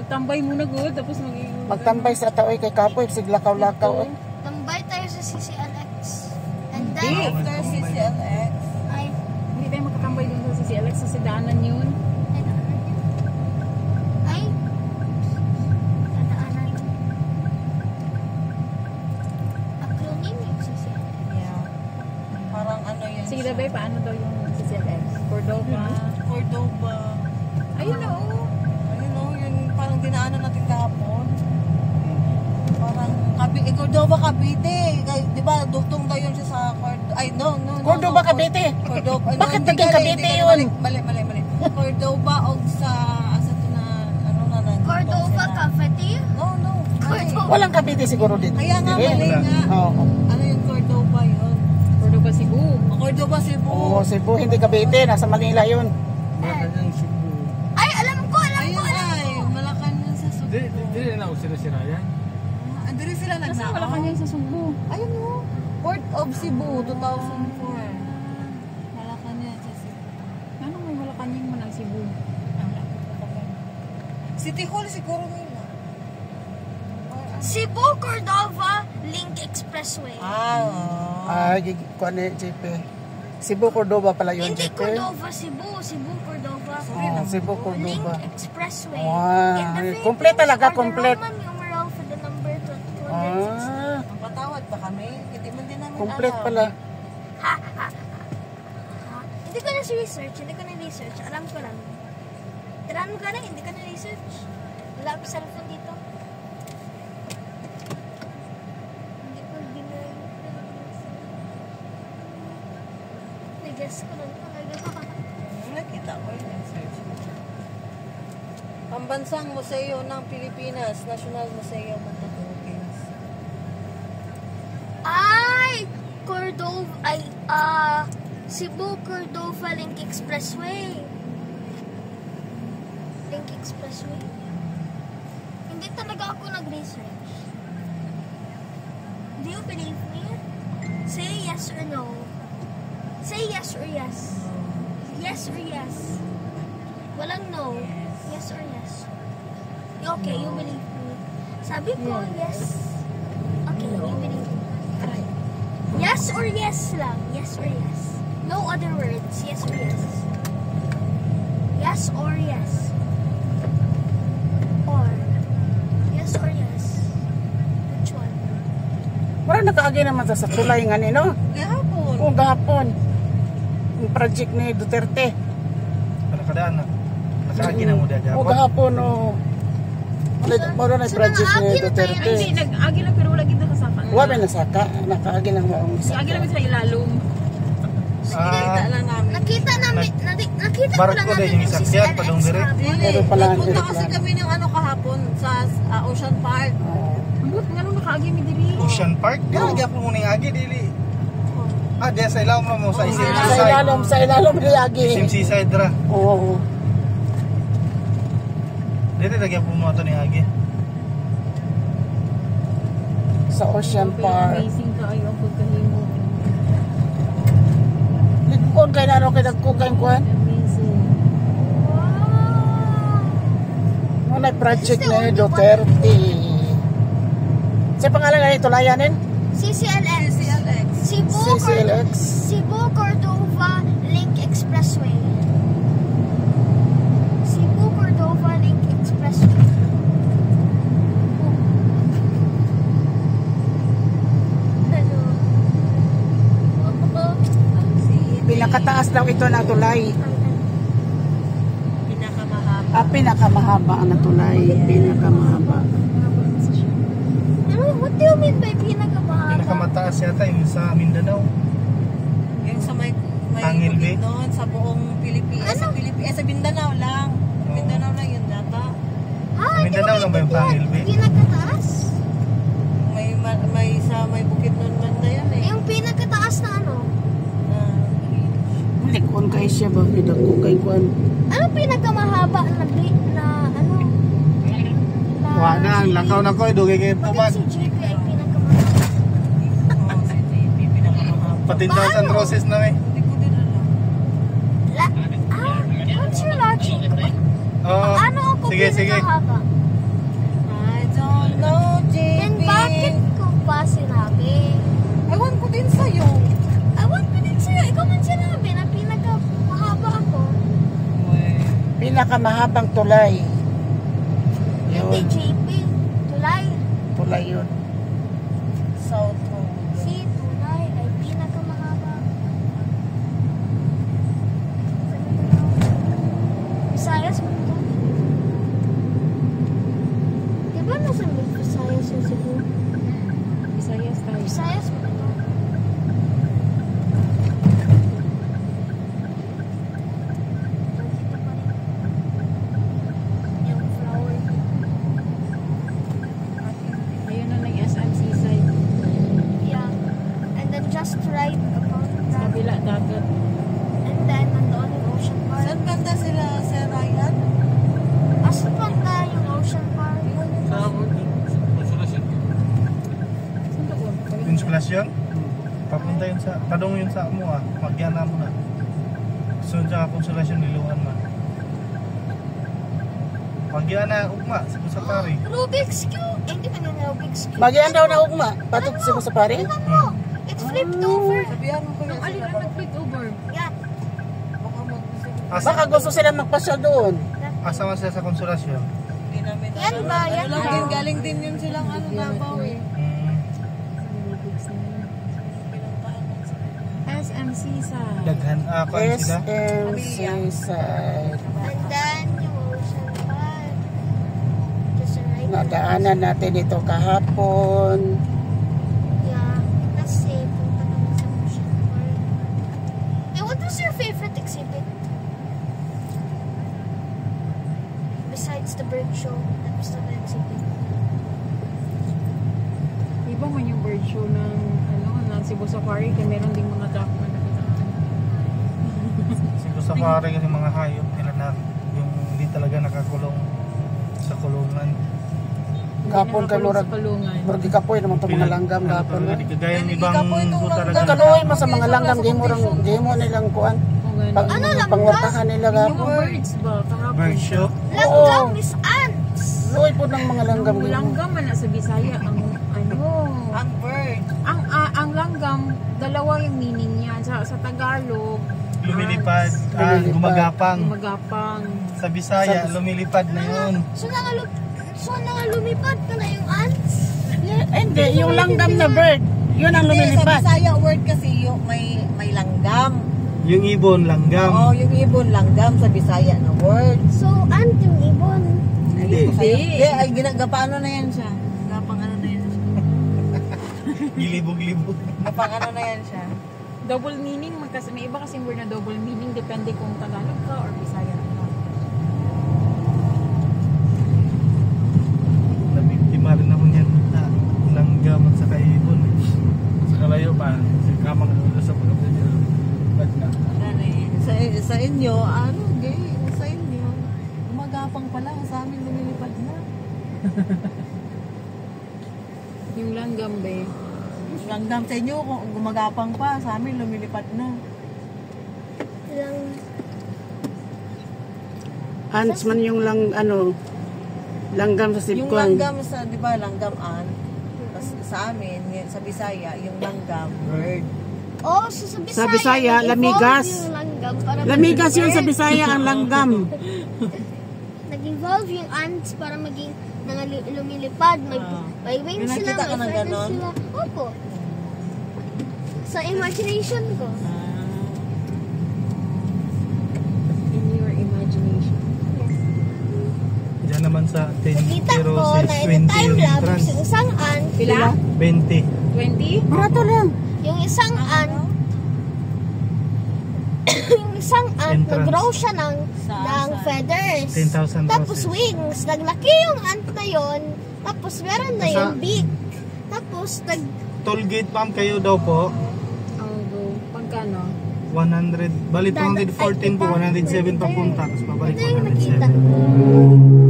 Magtambay muna good, tapos magtambay sa taoy kay kapoy, siglakaw-lakaw. Tambay tayo sa CCLX. And then Hindi. after CCLX, ay, hindi tayo makatambay dun sa CCLX sa sedanan yun. ay, dadaanan. Acronym yung CCLX. Yeah. Parang ano yun. Sige Dabay, paano daw yung CCLX? Cordova. Cordova. Ayun na oh. Ayun o, yung parang dinaanan natin kahapon. Parang Cordova, Cavite. Di ba, dugtong daw yun siya sa Cordova, Cavite. Cordova. Bakit naging Cavite yun? Mali. Cordova o sa ito na, ano na Cordova, Cavite? No. Cordova. Walang Cavite siguro dito. Kaya nga, mali nga. Oo. Ano yung Cordova yun? Cordova, Cebu. Cordova, Cebu. Oo, Cebu, hindi Cavite. Nasa Manila yun. Ay, alam ko. Ayun ay, Malacanang sa Cebu. Hindi na ako sira-sirayan. Andun rin sila Kasi wala kanya sa Cebu. Ayun o. Port of Cebu, 2004. Malacanang sa Cebu. Ano may Malacanang man ang Cebu? City Hall siguro nila. Cebu, Cordova, Link Expressway. Kuan ni JP. Cebu, Cordova pala yun, Hindi JP. Cordova, Cebu. Cebu, Cordova. Cebu, Link Cordova. Expressway. Wow. In the Complete talaga, Philippines, complete. order Roman numeral for the number 260. Ang patawad pa kami. Hindi man din namin Complete alam. pala. Hindi ko na-research. Alam ko lang. Tiran mo ka na, hindi ka na-research. Wala ako cellphone dito. Hindi ko Nag-guess ko lang talaga. Nakita ko yun. Search mo. Pambansang Museo ng Pilipinas. National Museo of the Philippines. Ay! Cebu, Cordova, Link Expressway. Hindi talaga ako nag-research. Do you believe me? Say yes or no. Say yes or yes. Yes or yes. Walang no. Yes or yes. Okay, you believe me. Sabi ko, yes. Okay, you believe me. Yes or yes lang. Yes or yes. No other words. Yes or yes. Yes or yes. Or. Yes or yes. Which one? Wala nakaagi naman sa tulay nga ni, no? Gahapon. Oo, gahapon. Yung project ni Duterte. Nakadaan na. Nakaagi na mo dyan. Oo, gahapon, oo. Wala na yung project ni Duterte. Hindi, nag-agi lang pero wala gito kasama. Wala may nasaka. Nakaagi ng maong Agi lang sa ilalong. Nakita lang namin. Nakita ko Barko lang din namin yung yung isang CCLX padong direct. hapon. Pero pala ang Nagpunta kasi aeroplano. kami ng kahapon sa Ocean Park. Ambot nga nung nakaagi mi diri. Ocean Park? Di lagi ako muna yung agi, dili. Diyan sa ilaw mo sa isim Sa ilalom nilagi. seaside ra. Oo. Dili lagi ako mo ito ni agi. Sa Ocean Park. Amazing kaayo ang pagkahimo. Likod kay naro kay nagkukay kuan. Amazing. Wala project ni Duterte. Sa pangalan nga ito layanin? CCLX. CCLX. Cebu, Cordova, Link Expressway. Cebu, Cordova, Link Expressway. Pinakataas daw ito ng tulay. Pinakamahaba. Pinakamahaba ang tulay. Pinakamahaba. What do you mean by pinakamahaba? Pinakamataas yata yung sa Mindanao. Yung sa may Angil Bay? bukid doon, sa buong Pilipinas. Sa Pilipinas, sa Mindanao lang. Mindanao lang yun data. Mindanao lang ba yung Angil Bay? Pinakataas? May bukid nun banda yan eh. Yung pinakataas na ano? Likod kay siya ba? Pinagkukay kuan. Ano pinakamahaba na ano? Wala, ang lakaw na ko, dugay kayo Bakit tubag. si JP ay pinakamahaba? Si JP, pinakamahaba. Patindaw San Roses na eh. Hindi ko din alam. What's your logic? Oo. Ano ako Sige, sige. pinakahaba? pa sinabi. Ewan ko din sa'yo. Ewan ko din sa'yo. Ikaw man sinabi na pinaka-mahaba ako. Pinakamahabang tulay. Hindi, Yun. JP. Tulay. Tulay yun. South Road. Si Tulay ay pinakamahaba. Visayas mo ito? Diba nasa may Visayas yung Cebu? Visayas tayo. Visayas mo ito? Dito pa rin. Yung flower. Ayun na ng SM Seaside. Yeah. And then just right about Sa that. kabila, dagat. And then nandoon yung Ocean Park. Saan banda sila, Sir Ryan? Asan banda yung Ocean Park? Saan to po? Insulasyon? Papunta yun sa, padong yun sa mo magyana mo na. Sunod sa konsolasyon niluhan man. Magyana, ugma, sa pari. Rubik's Cube! Eh, hindi man yung Rubik's Cube. Magian daw na ugma. Patok si mo sa pare. Tingnan mo! It's flipped over. Sabihan mo ko yan Alin sila. na nag-flip over? Yeah. Baka mag- Baka gusto sila magpasya doon. Asa man sila sa konsolasyon? Hindi namin Yan alam. ba? Yan Ano lang ba? din, galing din yun silang ano, Davao eh. SM Seaside. Daghan, kuan sila? SM Seaside. And then yung Ocean Park. Just right. Nadaanan natin ito kahapon. Yeah. Kasi punta kami sa Ocean Park. Eh, what was your favorite exhibit? Besides the bird show, that was the exhibit. Iba man yung bird show ng ng Cebu Safari kaya meron ding mga duck na nakitaan. Siguro sa pari kasi mga hayop nila na yung hindi talaga nakakulong sa kulungan. Kapon ka lurag. Sa kulungan. Murag kapoy naman itong mga langgam kapon. Di kagaya ng Hindi ibang kapoy itong po langgam. talaga. Kanuoy mo sa mga langgam, di mo nilang kuan. Kung gano'n. Pag Ano lang pangwartahan nila Yung gapon. mga birds ba? Kahapon. Bird show. Langgam is ants! Luoy po ng mga langgam. Ang langgam man na sa Bisaya ang Ang bird. ang langgam dalawa yung meaning niya sa Tagalog Lumilipad, Lumilipad. gumagapang. magapang. Sa Bisaya, lumilipad na yun. So lumipad ka na yung ants? Hindi, yung langgam na bird. Yun ang Hindi, sa lumilipad. Bisaya word kasi yung may langgam. Yung ibon, langgam. Oo, yung ibon langgam sa Bisaya na word. So, ant yung ibon. Hindi. Hindi, ay ginagapano na yan siya. Gapang ano na yan siya. Gilibog-libog. Gapang ano na yan siya. Double meaning kasi may iba kasing word na double meaning depende kung Tagalog ka or Bisaya ka. Nabiktima rin ako niyan na langgam at saka ibon. Sa kalayo pa, si kamang ulo sa pagkakas ba't na? Sa inyo, ano, gay, sa inyo, gumagapang pa lang, sa amin lumilipad na. Yung langgam ba Langgam sa inyo, kung gumagapang pa, sa amin lumilipad na. Ants man yung langgam sa Yung sibkuan. langgam sa, di ba, langgam ant, sa amin, sa Bisaya, yung langgam, bird. Oh, so sa Bisaya, Sa Bisaya, nag-evolve lamigas. yung langgam para Lamigas maging yun sa bird. Bisaya ang langgam. Nag-evolve yung ants para maging lumilipad. May wings May sila, nakita ka may ng feathers ganon? sila. Opo. Sa imagination ko. in your imagination? Diyan naman sa 10 Nakita pero ko sa na 20 time yung lapse entrance. yung isang ant. Pila? 20. 20? Barato lang. Yung isang ant, yung isang ant, Entrance. nag-grow siya ng Saan? feathers. 10,000 Tapos roses. wings. Naglaki yung ant na yon. Tapos meron na Nasa- yung beak. Tapos Tollgate ma'am kayo daw po. I'll go. Pagkano? 100, bali 214 po, 107 papunta. Tapos babalik ito yung nakita 107. ko.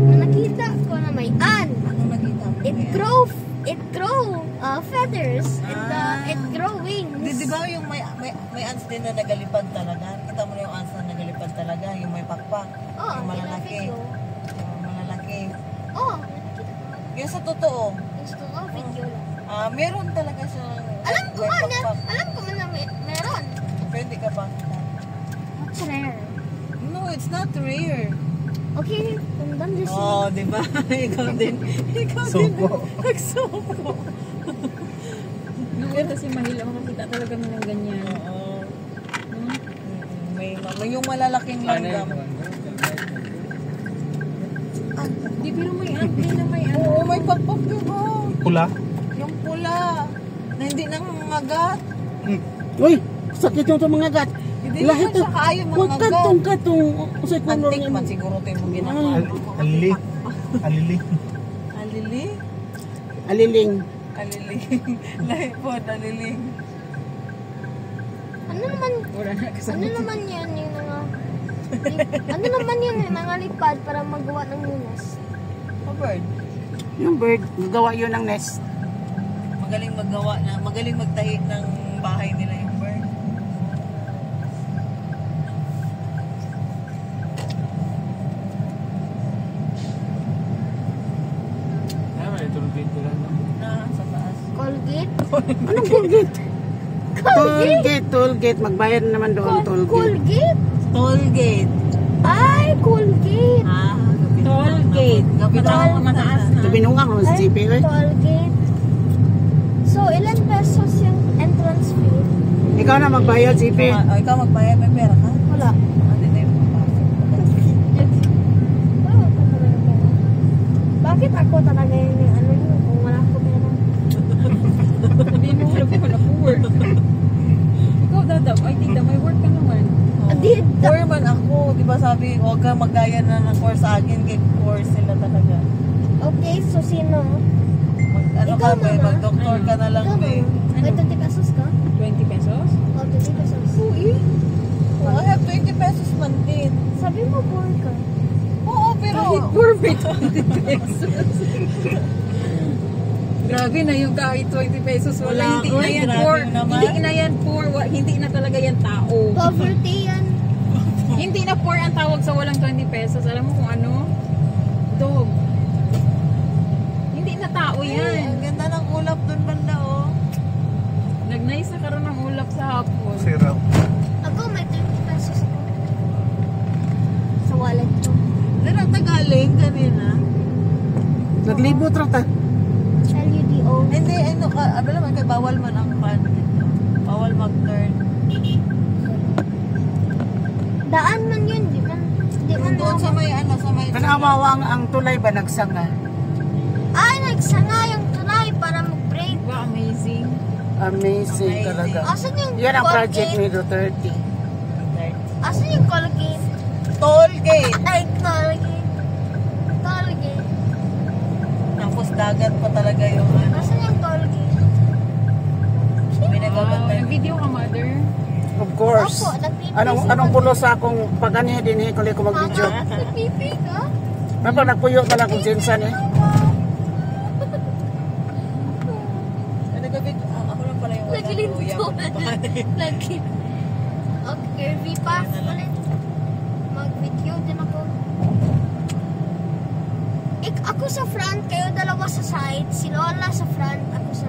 Na nakita ko na may ant. Ano nakita mo? It grow feathers. It grow wings. Di ba yung may ants din na nagalipad talaga? Kita mo na yung ants na nagalipad talaga, yung may pakpak, Oh, yung malalaki. video. Yung malalaki. Oh, nakita ko. Yung sa totoo, Gusto ko video lang. Meron talaga siya. Alam ko man na meron. Pwede ka ba? What's rare? No, it's not rare. Okay, tandaan din siya. Oh, di ba? Ikaw din. Suko. Nagsuko. Noon kasi mahila makakita talaga mo ng ganyan. Oo. Hmm? May yung malalaking langgam. Di pero may na may ano. Oo, may pagpag yun. Pula? Yung pula. Na hindi nangangagat. Uy, sakit yung itong mga gat. Hindi naman siya kaayo Huwag mangagat. katong. Usay ko Antik man siguro ito yung ginagawa. Alili. Alili. Alili? Aliling. Aliling. Lahi po, aliling. Ano naman, Wala na kasi. ano naman yan yung ano naman yun yung nangalipad para magawa ng lunas? A bird. Yung bird, gawa yun ng nest. Magaling maggawa na, magaling magtahi ng bahay nila yung bird. Ay, may tulog dito lang. Na, sa taas. Colgate? Anong Colgate? Tollgate. Magbayad naman doon, tollgate. Colgate? Tollgate. Ay, Colgate. Tollgate. Kapitang Mataas na. Tubinungan ko sa GP, eh. Colgate. So, ilan pesos yung entrance fee? Ikaw na magbayad, GP. Ikaw magbayad, may pera ka? Wala. Hindi tayo magpapasok. Wala ka talaga pera. Bakit ako talaga yun yung ano yun kung wala ko pera? Hindi mo alam ko na poor. Ikaw dadaw. Ay, tita, may work ka naman. Did Poor man ako, di ba sabi, huwag ka magaya na ng course sa akin, kay course sila talaga. Okay, so sino? Ano Ikaw, ka ba, mama. mag-doktor ka na lang, Ikaw ba? babe. May 20 pesos ka? 20 pesos? O, 20 pesos. Oh, I have 20 pesos man din. Sabi mo, poor ka. Oo, pero... Poor may 20 pesos. Grabe na yung kahit 20 pesos. Wala, Wala, hindi na uy, yan grabe poor. naman. Hindi na yan poor. Hindi na talaga yan tao. Poverty yan. Hindi na poor ang tawag sa walang 20 pesos. Alam mo kung ano? Dog. Hindi na tao Ay, yan. ang ganda ng ulap dun banda, oh. Nag-nice na karoon ng ulap sa hapon. Siraw. Ako, may 20 pesos ko. Sa wallet ko. Dala Tagalog kanina. Naglibot rata. LUDO. Hindi, ano ka, abala naman kay bawal man ang pan. Bawal mag-turn. Daan man yun, di man. Di man Doon sa may, ano, sa may... Tanawawa ang tulay ba nagsanga? Ay, nagsanga yung tulay para mag-break. Wow, amazing. Amazing Amazing. talaga. Asan yung Yan ang project Colgate? ni Duterte. Asan yung Colgate? Tollgate. Ay, Colgate. Colgate. Tapos dagat pa talaga yung ano. Asan yung Colgate? May Wow, nagagantay. nag-video ka, mother. Of course. Opo, nagpipi Anong pulo sa akong pagani din eh, kung ko mag-video. Mama, nagpipi ka? Napag nagpuyo ka lang kung sinsan eh. Nagabit, ako lang pala yung wala. Naglinto. Kuya ko na pa. Okay, curvy pa. Ulit. Mag-video din ako. Ako sa front, kayo dalawa sa side. Si Lola sa front, ako sa